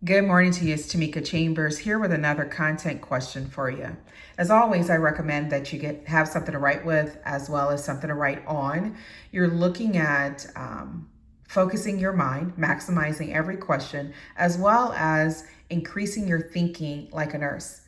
Good morning to you. It's Tamika Chambers here with another content question for you. As always, I recommend that you have something to write with as well as something to write on. You're looking at focusing your mind, maximizing every question, as well as increasing your thinking like a nurse.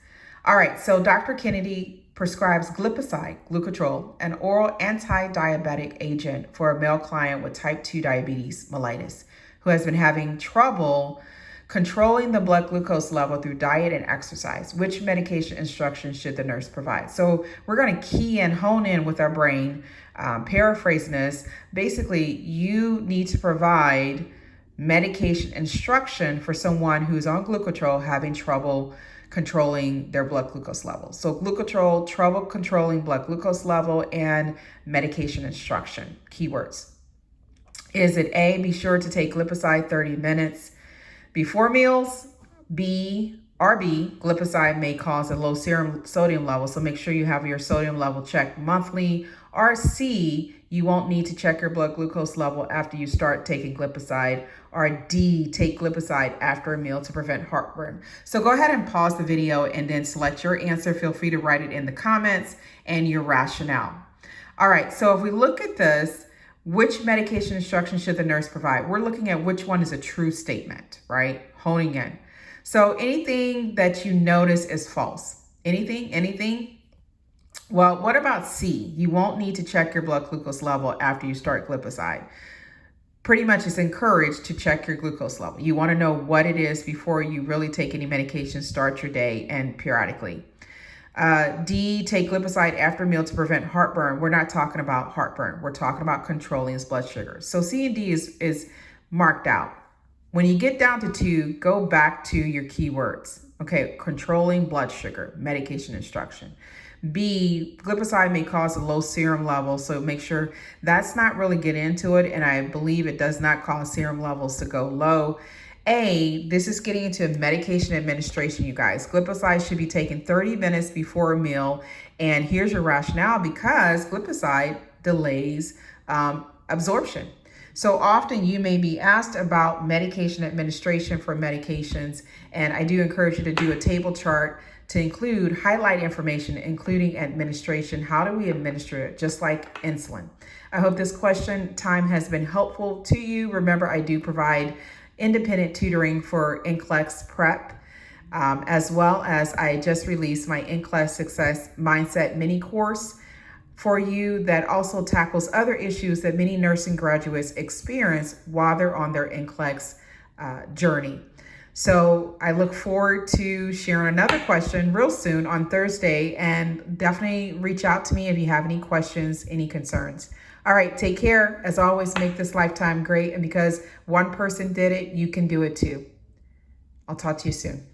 All right, so Dr. Kennedy prescribes glipizide, glucotrol, an oral anti-diabetic agent for a male client with type 2 diabetes mellitus who has been having trouble controlling the blood glucose level through diet and exercise. Which medication instructions should the nurse provide? So we're going to key and hone in with our brain, paraphrasing this. Basically, you need to provide medication instruction for someone who's on glucotrol having trouble controlling their blood glucose level. So glucotrol, trouble controlling blood glucose level, and medication instruction, keywords. Is it A, be sure to take glipizide 30 minutes before meals? B, glipizide may cause a low serum sodium level, so make sure you have your sodium level checked monthly. Or C, you won't need to check your blood glucose level after you start taking glipizide. Or D, take glipizide after a meal to prevent heartburn. So go ahead and pause the video and then select your answer. Feel free to write it in the comments and your rationale. All right, so if we look at this, which medication instruction should the nurse provide? We're looking at which one is a true statement, right? Honing in. So anything that you notice is false. Anything? Well, what about C? You won't need to check your blood glucose level after you start glipizide. Pretty much it's encouraged to check your glucose level. You want to know what it is before you really take any medication, start your day, and periodically. D, take glipizide after a meal to prevent heartburn. We're not talking about heartburn. We're talking about controlling his blood sugar. So C and D is marked out. When you get down to 2, go back to your keywords. Okay, controlling blood sugar, medication instruction. B, glipizide may cause a low serum level, so make sure that's not really get into it, and I believe it does not cause serum levels to go low. A, this is getting into medication administration, you guys. Glipizide should be taken 30 minutes before a meal. And here's your rationale: because glipizide delays absorption. So often you may be asked about medication administration for medications. And I do encourage you to do a table chart to include highlight information, including administration. How do we administer it? Just like insulin. I hope this question time has been helpful to you. Remember, I do provide independent tutoring for NCLEX Prep, as well as I just released my NCLEX Success Mindset mini course for you that also tackles other issues that many nursing graduates experience while they're on their NCLEX journey. So I look forward to sharing another question real soon on Thursday, and definitely reach out to me if you have any questions, any concerns. All right, take care. As always, make this lifetime great. And because one person did it, you can do it too. I'll talk to you soon.